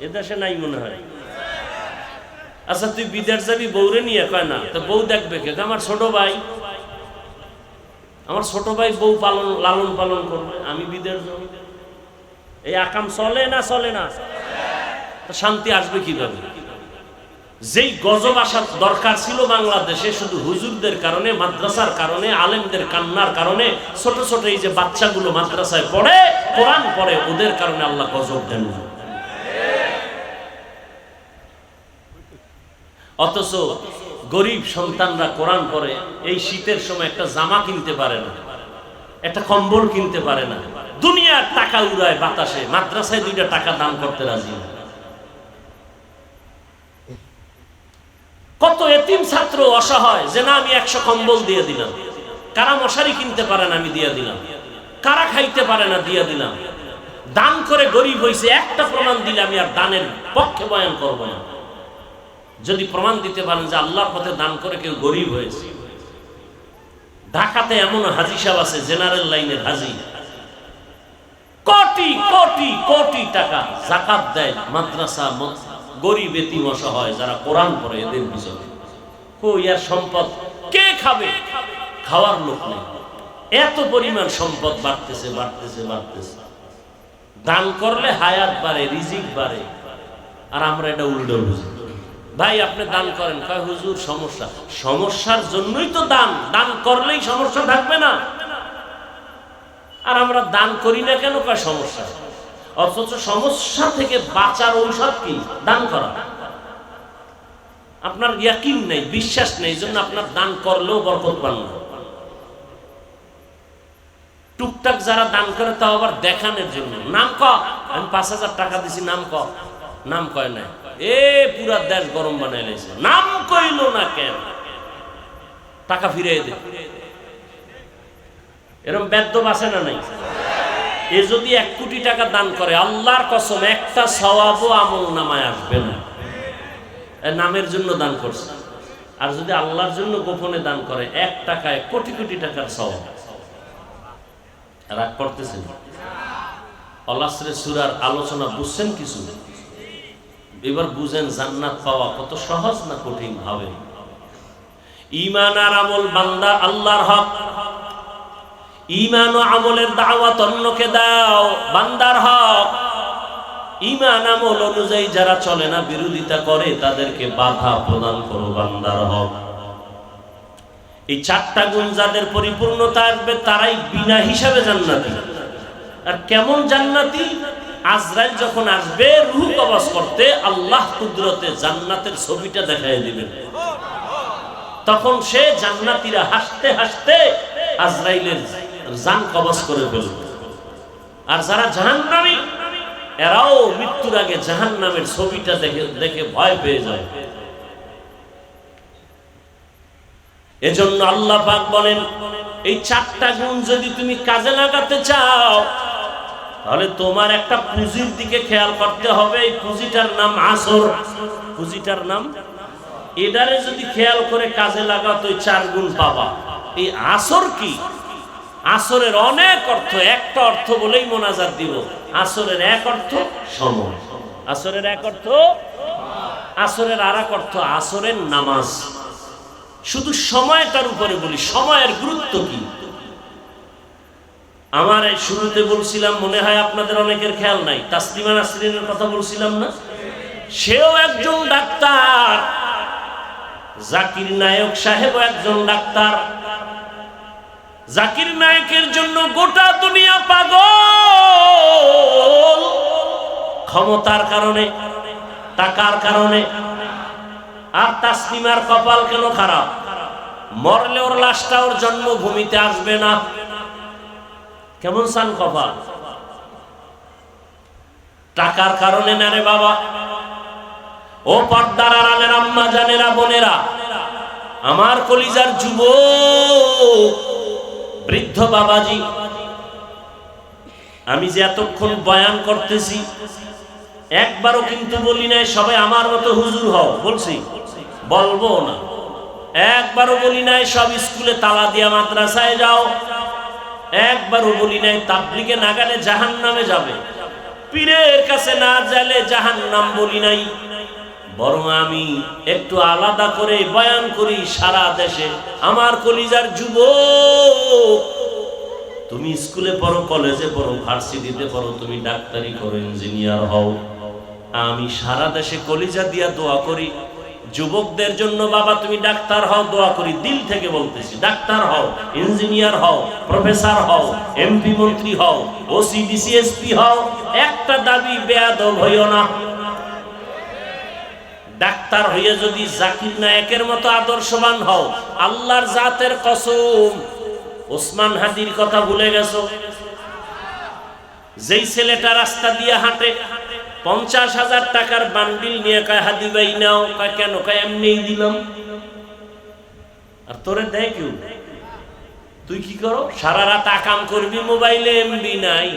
এদেশে নাই মনে হয়। আচ্ছা তুই বিদেশ যাবি, বউরে নিয়ে? কয় না। তো বউ দেখবে কে? আমার ছোট ভাই, আমার ছোট ভাই বউ লালন পালন করবে, আমি বিদেশ যাব। এই আকাম চলে না? চলে না? শান্তি আসবে কিভাবে? যেই গজব আসার দরকার ছিল বাংলাদেশে, শুধু হুজুরদের কারণে, মাদ্রাসার কারণে, আলেমদের কান্নার কারণে, ছোট ছোট এই যে বাচ্চাগুলো মাদ্রাসায় পড়ে, কোরআন পড়ে, ওদের কারণে আল্লাহ গজব দেন। অথচ গরিব সন্তানরা কোরআন পড়ে, এই শীতের সময় একটা জামা কিনতে পারে না, একটা কম্বল কিনতে পারে না, দুনিয়ার টাকা উড়ায় বাতাসে, মাদ্রাসায় 2টা টাকা দান করতে রাজি না। কত এতিম ছাত্র অসহায়, যে না আমি 100 কম্বল দিয়ে দিলাম। কারা মশারি কিনতে পারে না, আমি দিয়ে দিলাম। কারা খাইতে পারে না, দিয়ে দিলাম। দান করে গরিব হয়েছে, একটা প্রমাণ দিলে আমি আর দানের পক্ষে বয়ান করব না। যদি প্রমাণ দিতে পারেন যে আল্লাহর পথে দান করে কেউ গরিব হয়েছে। ঢাকাতে এমন হাজি সাহেব আছে, জেনারেল লাইনের হাজি, কোটি কোটি কোটি টাকা যাকাত দেয় মাদ্রাসা, গরিব এতিম অসহায় যারা কোরআন পড়ে, এদের পিছনে। কই আর সম্পদ কে খাবে? খাওয়ার লোক নেই। এত পরিমাণ সম্পদ বাড়তেছে বাড়তেছে বাড়তেছে। দান করলে হায়াত বাড়ে, রিজিক বাড়ে, আর আমরা এটা উল্টো বুঝি। ভাই আপনি দান করেন, কয় হুজুর সমস্যা। সমস্যার জন্যই তো দান, দান করলেই সমস্যা থাকবে না। আর আমরা দান করি না কেন? কয় সমস্যা। অথচ সমস্যা থেকে বাঁচার ঔষধ কি? দান করা। আপনার ইয়াকিন নেই, বিশ্বাস নেই, জন্য আপনার দান করলেও বরকত পান না। টুকটাক যারা দান করে, তাও আবার দেখানোর জন্য। নাম ক, আমি 5000 টাকা দিছি, নাম ক। নাম কয় না, এ পুরা দেশ গরম বানাই লাইছে। নাম কইল না কেন? টাকা ফিরিয়ে দে। এরকম বেদ্যপ আছে না নাই? এ যদি 1 কোটি টাকা দান করে, আল্লাহর কসম একটা সওয়াবও আমল নামায় আসবে না। নামের জন্য দান করছে। আর যদি আল্লাহর জন্য গোপনে দান করে 1 টাকায় কোটি কোটি টাকার সওয়াব। রাগ করতেছেন? আল-আসরের সূরার আলোচনা বুঝছেন কিছু? এবার বুঝেন জান্নাত পাওয়া কত সহজ না কঠিন হবে। ঈমান আর আমল বান্দা আল্লাহর হক। ঈমান ও আমলের দাওয়াত অন্যকে দাও, বান্দার হক। ঈমান আমল অনুযায়ী যারা চলে না, বিরোধিতা করে, তাদেরকে বাধা প্রদান করো, বান্দার হক। এই 4টা গুণ যাদের পরিপূর্ণতা আসবে তারাই বিনা হিসাবে জান্নাতি। আর কেমন জান্নাতি? আজরাইল যখন আসবে রূহ কবজ করতে, আল্লাহ কুদরতে জান্নাতের ছবিটা দেখায় দিবেন। তখন সে জান্নাতীরা হাসতে হাসতে আজরাইলের জান কবজ করে ফেলবে। আর যারা জাহান্নামী, এরাও মৃত্যুর আগে জাহান্নামের ছবিটা দেখে ভয় পেয়ে যায়। এজন্য আল্লাহ পাক বলেন, এই 4টা গুণ যদি তুমি কাজে লাগাতে চাও, তাহলে তোমার একটা পুঁজির দিকে খেয়াল করতে হবে। এই পুঁজিটার নাম আসর। পুঁজিটার নাম, এটারে যদি খেয়াল করে কাজে লাগাও তো 4 গুণ পাবা। এই আসর কি? আসরের অনেক অর্থ, একটা অর্থ বলেই মোনাজাত দিব। আসরের এক অর্থ সময়, আসরের এক অর্থ, আসরের আর এক অর্থ আসরের নামাজ। শুধু সময়টার উপরে বলি, সময়ের গুরুত্ব কি। আমার এই শুরুতে বলছিলাম, মনে হয় আপনাদের অনেকের খেয়াল নাই, তাসলিমা নাসরিনের কথা বলছিলাম না? সেও একজন ডাক্তার, জাকির নায়ক সাহেব একজন ডাক্তার। জাকির নায়কের জন্য গোটা দুনিয়া পাগল, ক্ষমতার কারণে, টাকার কারণে। আর তাসলিমার কপাল কেন খারাপ? মরলে ওর লাশটা ওর জন্মভূমিতে আসবে না। কেমন সান কপাল? টাকার কারণে না রে বাবা। ও পর্দার আড়ালের আম্মা জানেরা, বোনেরা, আমার কলিজার যুবক, বৃদ্ধ বাবাজি, আমি যে এতক্ষণ বয়ান করতেছি একবারও কিন্তু বলি নাই সবাই আমার মতো হুজুর হও। বলছি? বলবো না। একবারও বলি নাই সব স্কুলে তালা দিয়া মাদ্রাসায় যাও। একবারও বলি নাই তাবলীগে না গেলে জাহান্নামে যাবে, পীরের কাছে না গেলে জাহান্নাম বলি নাই। বরং আমি একটু আলাদা করে বয়ান করি সারা দেশে। আমার কলিজার যুবক, তুমি স্কুলে পড়ো, কলেজে পড়ো, ভার্সিটিতে পড়ো, তুমি ডাক্তারি করো, ইঞ্জিনিয়ার হও, আমি সারা দেশে কলিজা দিয়া দোয়া করি যুবকদের জন্য। বাবা তুমি ডাক্তার হও, দোয়া করি, দিল থেকে বলতেছি। ডাক্তার হও, ইঞ্জিনিয়ার হও, প্রফেসর হও, এমপি মন্ত্রী হও, ওসি ডিসি এসপি হও, একটা দাবি বেয়াদব হইও না। ডাক্তার হইয়া যদি জাকির নায়কের মতো আদর্শবান হও, আল্লাহর জাতের কসম, ওসমান হাদির কথা ভুলে গেছো? যেই ছেলেটা রাস্তা দিয়ে হাঁটে, 50,000 টাকার বান্ডিল নিয়ে কয় হাদি ভাই নাও, কয় কেন, কয় এমনিই দিলাম। আর তোরে দেয় কেউ? তুই কি করো? সারা রাত আকাম করবি, মোবাইলে এমবি নাই।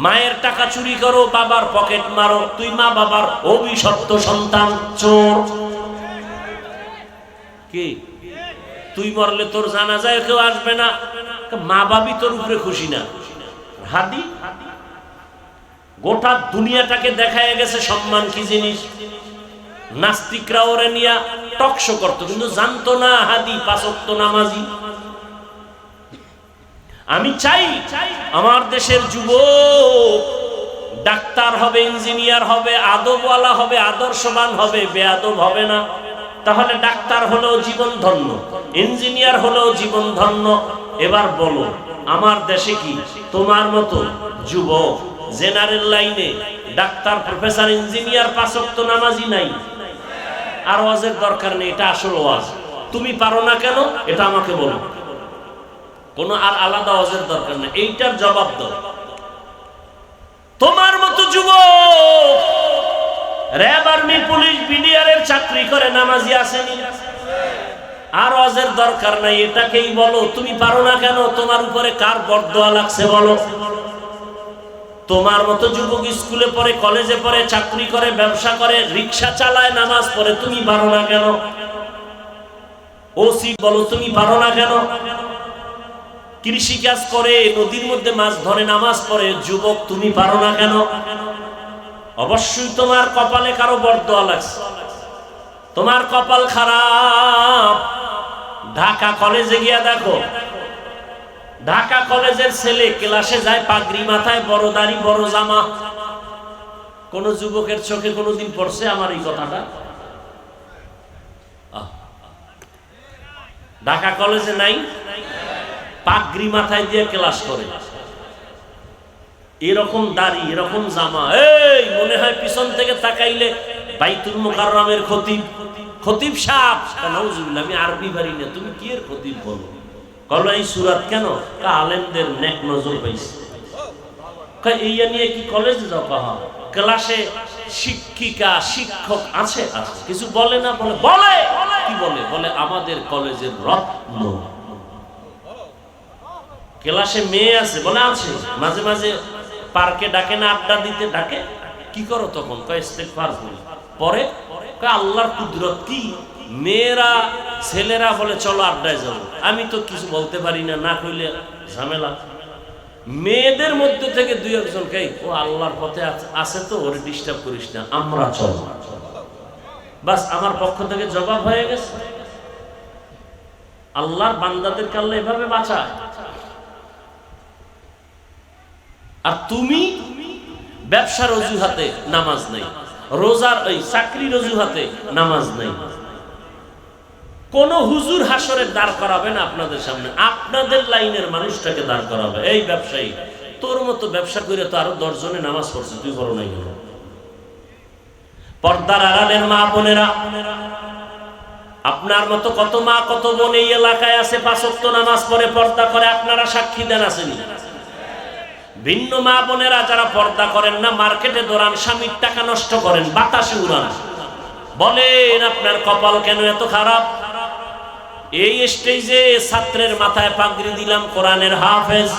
মায়ের টাকা চুরি করো, বাবার পকেট মারো, তুই মা বাবার অভিশপ্ত সন্তান, চোর। কি তুই মরলে তোর জানাজায় কেউ আসবে না, মা বাবি তোর উপরে খুশি না। হাদি গোটা দুনিয়াটাকে দেখায় গেছে সম্মান কি জিনিস। নাস্তিকরা ওরে নিয়ে টকশো করতো, কিন্তু জানতো না হাদি 5 ওয়াক্ত নামাজি। আমি চাই আমার দেশের যুবক ডাক্তার হবে, ইঞ্জিনিয়ার হবে, আদবওয়ালা হবে, আদর্শবান হবে, বেয়াদব হবে না। তাহলে ডাক্তার হলেও জীবন ধন্য, ইঞ্জিনিয়ার হলেও জীবন ধন্য। এবার বলো, আমার দেশে কি তোমার মতো যুবক জেনারেল লাইনে ডাক্তার, প্রফেসর, ইঞ্জিনিয়ার 5 ওয়াক্ত নামাজি নাই? আর ওয়াজের দরকার নেই, এটা আসল ওয়াজ। তুমি পারো না কেন এটা আমাকে বলো, কোনো আর আলাদা ওয়াজের দরকার নেই, এইটার জবাব দাও। তোমার মতো যুবক র‍্যাব, আর্মি, পুলিশ, বিডিআর এর চাকরি করে নামাজি আসেনি? আর ওয়াজের দরকার নাই, এটাকেই বলো। তুমি পারো না কেন? তোমার উপরে কার বরদোয়া লাগছে বলো? তোমার মতো যুবক স্কুলে পড়ে, কলেজে পড়ে, চাকরি করে, ব্যবসা করে, রিকশা চালায়, নামাজ পড়ে, তুমি পারো না কেন? ওসি বলো তুমি পারো না কেন? কৃষি কাজ করে, নদীর মধ্যে মাছ ধরে, নামাজ পড়ে, যুবক তুমি পারো না কেন? অবশ্যই তোমার কপালে কারো বরদোয়া লাগছে, তোমার কপাল খারাপ। ঢাকা কলেজে গিয়া দেখো, ঢাকা কলেজের ছেলে ক্লাসে যায় পাগড়ি মাথায়, বড় দাড়ি, বড় জামা। কোন যুবকের চোখে কোনোদিন পড়ছে আমার এই কথাটা? ঢাকা কলেজে নাই? পাগড়ি মাথায় দিয়ে ক্লাস করে, এরকম দাড়ি, এরকম জামা। এই মনে হয় পিছন থেকে তাকাইলে বাইতুল মুকাররমের খতিব, খতিব সাহেব। নাউজুবিল্লাহ, আমি আরবি পারি না, তুমি কি এর খতিব বলো? কলো এই সুরাত কেন? আলেমদের নেক নজর পাইছে। এইয়া নিয়ে কি কলেজে যাও? ক্লাসে শিক্ষিকা শিক্ষক আছে, আছে, কিছু বলে না? বলে, বলে কি বলে? বলে আমাদের কলেজের রত্ন। ক্লাসে মেয়ে আছে? বলে আছে। মাঝে মাঝে পার্কে ডাকে না, আড্ডা দিতে ডাকে। কি করো তখন? কয় ইস্তেগফার করি। পরে কয় আল্লাহর কুদরত কি, মেয়েরা ছেলেরা বলে চলো আড্ডায় যাবো। আমি তো কিছু বলতে পারি না, না কইলে ঝামেলা। মেয়েদের মধ্যে থেকে দুই একজন কে, ও আল্লাহর পথে আছে তো ওরে ডিস্টার্ব করিস না, আমরা চল। বাস আমার পক্ষ থেকে জবাব হয়ে গেছে। আল্লাহর বান্দাদেরকে আল্লাহ এভাবে বাঁচায়। আর তুমি ব্যবসার অজুহাতে নামাজ নাই, রোজার ওই চাকরির অজুহাতে নামাজ নাই। কোন হুজুর হাসরের দাঁড় করাবে না আপনাদের সামনে, আপনাদের লাইনের মানুষটাকে দাঁড় করাবে। এই ব্যবসায়ী, তোর মতো ব্যবসা করে তো আরো 10 জনে নামাজ পড়ছে, তুই বড় নাই কেন? পর্দার আড়ালের মা বোনেরা, আপনার মতো কত মা কত বোন এই এলাকায় আছে, 5 ওয়াক্ত নামাজ পড়ে, পর্দা করে। আপনারা সাক্ষী দেন, আসেনি? ভিন্ন মা বোনেরা যারা পর্দা করেন না, মার্কেটে দৌড়ান, স্বামীর টাকা নষ্ট করেন, বাতাসে উড়ান। বলেন আপনার কপাল কেন এত খারাপ? এই স্টেজে ছাত্রের মাথায় পাগড়ি দিলাম কোরআনের হাফেজ।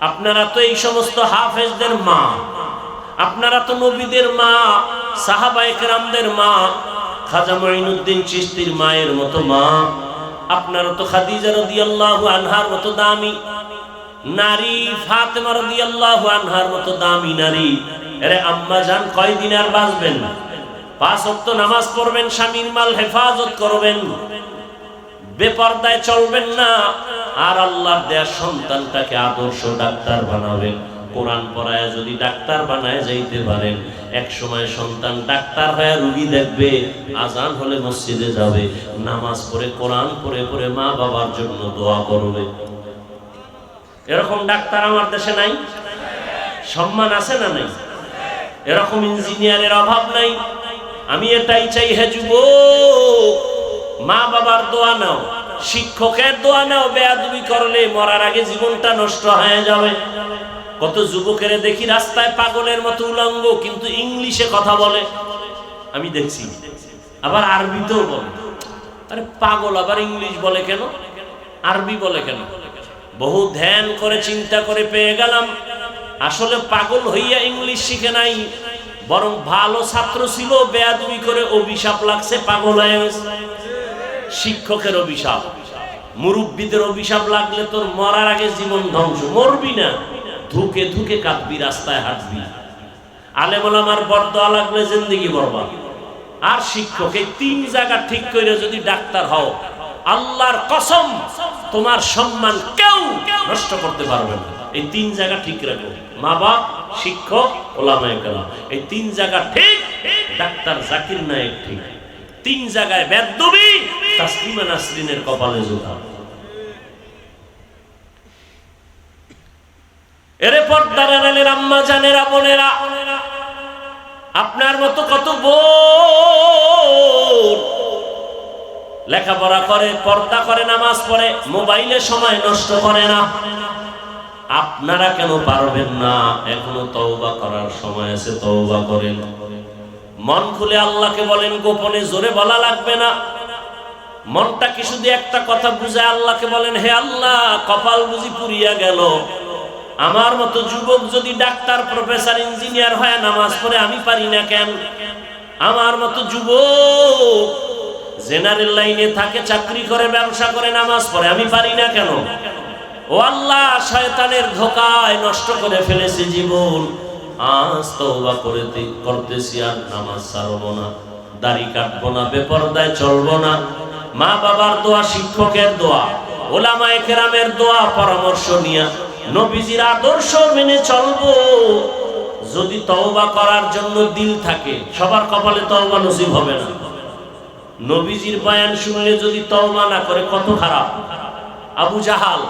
আপনারা তো এই সমস্ত হাফেজদের মা, আপনারা তো নবীদের মা, সাহাবায়ে কেরামদের মা, খাজা মঈনুদ্দিন চিশতির মায়ের মতো মা। আপনারা তো খাদিজা রাদিয়াল্লাহু আনহার মতো দামি নারী, ফাতেমা রাদিয়াল্লাহু আনহার মতো দামি নারী। আরে আম্মা জান, কয়দিন আর বাঁচবেন? 5 ওয়াক্ত নামাজ পড়বেন, স্বামীর মাল হেফাজত করবেন, বেপরদায় চলবেন না। আর আল্লাহর দেয়া সন্তানটাকে আদর্শ ডাক্তার বানাবেন। কোরআন পড়ায় যদি ডাক্তার বানায় যাইতে পারেন, এক সময় সন্তান ডাক্তার হয়ে রোগী দেখবে, আজান হলে মসজিদে যাবে, নামাজ পড়ে কোরআন পড়ে পড়ে মা বাবার জন্য দোয়া করবে। এরকম ডাক্তার আমার দেশে নাই? সম্মান আছে না নাই? এরকম ইঞ্জিনিয়ারের অভাব নাই? আমি এটাই চাই, হে যুবক, মা বাবার দোয়া নাও, শিক্ষকের দোয়া নাও। বেয়াদবি করলে মরার আগে জীবনটা নষ্ট হয়ে যাবে। কত যুবকের দেখি রাস্তায় পাগলের মতো উলঙ্গ, কিন্তু ইংলিশে কথা বলে, আমি দেখছি। আবার আরবিতেও বলে। আরে পাগল, আবার ইংলিশ বলে কেন, আরবি বলে কেন? বহু ধ্যান করে চিন্তা করে পেয়ে গেলাম, আসলে পাগল হইয়া ইংলিশ শিখে নাই, বরং ভালো ছাত্র ছিল, বেয়াদবি করে অভিশাপ লাগছে, পাগল হয়ে গেছে। শিক্ষকের অভিশাপ, মুরব্বীদের অভিশাপ লাগলে তোর মরার আগে জীবন ধ্বংস। মরবি না, ধুকে ধুকে কাঁদবি, রাস্তায় হাঁটবি। আলেম ওলামার বরদোয়া লাগলে জিন্দেগি বরবাদ। আর শিক্ষক, এই 3 জায়গা ঠিক করে যদি ডাক্তার হও, আল্লাহর কসম তোমার সম্মান কেউ নষ্ট করতে পারবে না। এই 3 জায়গা ঠিক রাখো, মা বাপ, শিক্ষক, ওলামায়ে কেরাম। এই 3 জায়গা ঠিক, ডাক্তার জাকির নায়েক ঠিক। 3 জায়গায় বেদবি, তাসলিমা নাসরিনের কপালে জোতা। এরে পর্দার আড়ালের আম্মা জানেরা, বোনেরা, আপনার মতো কত বোন লেখাপড়া করে, পর্দা করে, নামাজ পড়ে, মোবাইলে সময় নষ্ট করে না। আপনারা কেন পারবেন না? এখনো তওবা করার সময় আছে, তওবা করেন। মন খুলে আল্লাহকে বলেন, গোপনে জোরে বলা লাগবে না। মনটা কি শুধু একটা কথা বুঝে আল্লাহকে বলেন, হে আল্লাহ, কপাল বুঝি পুড়িয়া গেল, আমার মতো যুবক যদি ডাক্তার, প্রফেসর, ইঞ্জিনিয়ার হয় নামাজ পড়ে, আমি পারি না কেন? আমার মতো যুবক জেনারেল লাইনে থাকে, চাকরি করে, ব্যবসা করে, নামাজ পড়ে, আমি পারি না কেন? ও আল্লাহ, শয়তানের ধোকায় নষ্ট করে ফেলেছি জীবন, আজ তওবা করতেছি, আর নামাজ ছাড়বো না, দাড়ি কাটবো না, বেপরদায় চলবো না। মা বাবার দোয়া, শিক্ষকের দোয়া, ওলামায়ে কেরামের দোয়া, পরামর্শ নিয়ে নবীজির আদর্শ মেনে চলবো। যদি তওবা করার জন্য দিল থাকে, সবার কপালে তওবা নসিব হবে না। নবীজির বয়ান শুনলে যদি তওবা না করে, কত খারাপ। আবু জাহাল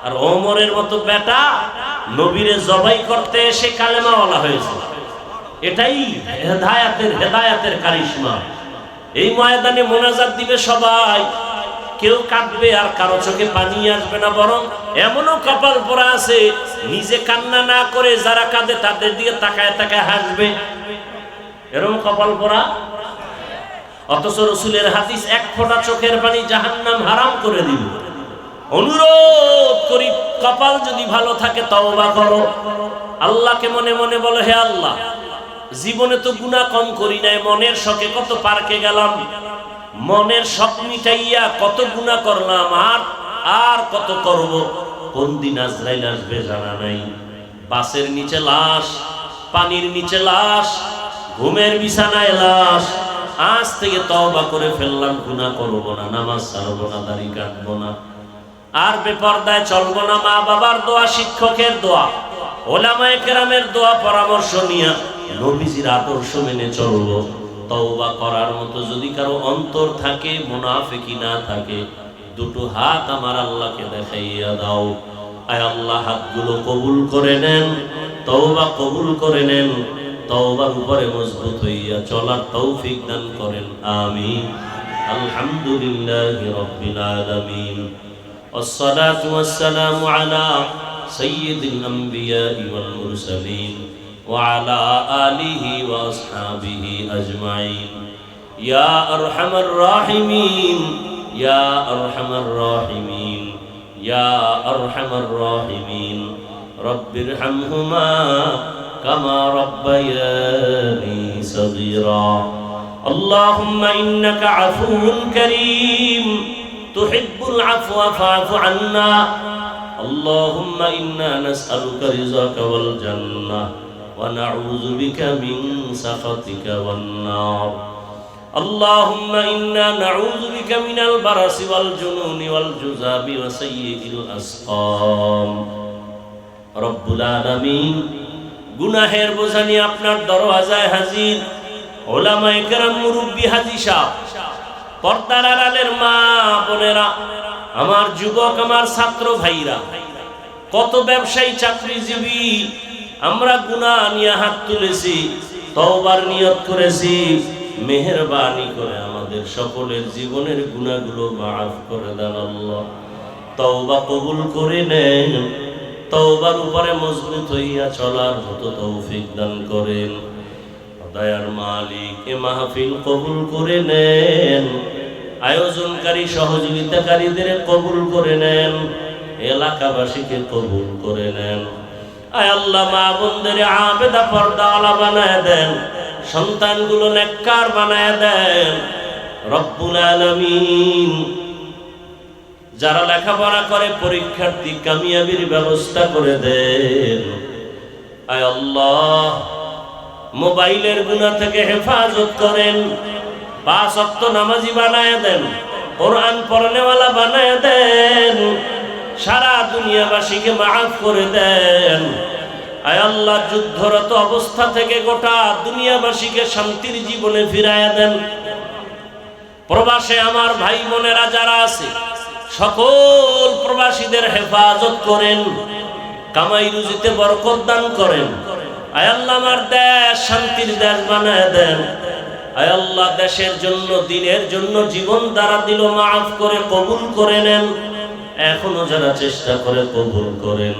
আর ওমরের মতো বেটা নবীরে জবাই করতে এসে কালেমাওয়ালা হয়েছে। এটাই হেদায়াতের কারিশমা। এই ময়দানে মোনাজাত দিবে সবাই, কেউ কাঁদবে আর কারো চোখে পানি আসবে না, বরং এমনও কপাল পরা আছে নিজে কান্না না করে যারা কাঁদে তাদের দিকে তাকায় তাকায় হাসবে, এরকম কপাল পরা। অথচ রাসূলের হাদিস, এক ফোঁটা চোখের পানি জাহান্নাম হারাম করে দিবে। অনুরোধ করি, কপাল যদি ভালো থাকে তওবা করো। আল্লাহকে মনে মনে বলো, হে আল্লাহ, জীবনে তো গুনাহ কম করি নাই, মনের শখে কত পার্কে গেলাম, মনের শখ মিটাইয়া কত গুনাহ করলাম, আর কত করব। কোন দিন আজরাইল আসবে জানা নাই। বাসের নিচে লাশ, পানির নিচে লাশ, ঘুমের বিছানায় লাশ। আজ থেকে তওবা করে ফেললাম, গুনাহ করব না, নামাজ ছাড়বো না, দাড়ি কাটবো না, আর বেপরদায় চলবো না। মা বাবার দোয়া, শিক্ষকের দোয়া, ওলামায়ে কেরামের দোয়া, পরামর্শ নিয়ে নবীজির আদর্শ মেনে চলবো। তওবা করার মতো যদি কারো অন্তর থাকে, মুনাফিকি না থাকে, দুটো হাত আমার আল্লাহকে দেখাইয়া দাও। আয় আল্লাহ, হাতগুলো কবুল করে নেন, তওবা কবুল করে নেন, তওবার উপরে মজবুত হইয়া চলার তৌফিক দান করেন, আমিন। আলহামদুলিল্লাহি রাব্বিল আলামিন, والصلاة والسلام على سيد الأنبياء والمرسلين وعلى آله وأصحابه أجمعين. يا أرحم الراحمين، يا أرحم الراحمين، يا أرحم الراحمين. رب ارحمهما كما ربياني صغيرا. اللهم إنك عفو كريم تحب العفو فاعف عنا. اللهم إنا نسألك رضاك والجنة ونعوذ بك من سخطك والنار. اللهم إنا نعوذ بك من البرص والجنون والجذام وسيء الأسقام. رب العالمين, গুনাহের বোঝা নিয়ে আপনার দরওয়াজায় হাজির ওলামায়ে কেরাম, মুরব্বী, হাজী সাহেব, পর্দার আড়ালের মা বোনেরা, আমার যুবক, আমার ছাত্র ভাইরা, কত ব্যবসায়ী, চাকরিজীবী, আমরা গুনাহ নিয়ে হাত তুলেছি, তওবার নিয়ত করেছি। মেহেরবানি করে আমাদের সকলের জীবনের গুনাহগুলো মাফ করে দেন আল্লাহ। তওবা কবুল করে নেন, তওবার উপরে মজবুত হইয়া চলার মতো তৌফিক দান করেন। দয়ার মালিক, এ মাহফিল কবুল করে নেন, আয়োজনকারী সহযোগিতাকারীদের কবুল করে নেন, এলাকাবাসীকে কবুল করে নেন। আয় আল্লাহ, মা বোনদের আবেদা পর্দাওয়ালা বানায় দেন, সন্তানগুলো নেককার বানায় দেন। রব্বুল আলামিন, যারা লেখাপড়া করে পরীক্ষার্থী, কামিয়াবির ব্যবস্থা করে দেন। আয় আল্লাহ, মোবাইলের গুনাহ থেকে হেফাজত করেন, 5 ওয়াক্ত নামাজি বানায় দেন, কোরআন পড়নেওয়ালা বানায় দেন, সারা দুনিয়াবাসীকে মাফ করে দেন। আয় আল্লাহ, যুদ্ধরত অবস্থা থেকে গোটা দুনিয়াবাসীকে শান্তির জীবনে ফিরাইয়া দেন। প্রবাসে আমার ভাই বোনেরা যারা আছে, সকল প্রবাসীদের হেফাজত করেন, কামাই রুজিতে বরকত দান করেন। আয় আল্লাহ, আমার দেশ শান্তির দেশ বানায় দেন। আয় আল্লাহ, দেশের জন্য, দিনের জন্য জীবন দ্বারা দিল, মাফ করে কবুল করে নেন। এখনো যারা চেষ্টা করে কবুল করেন।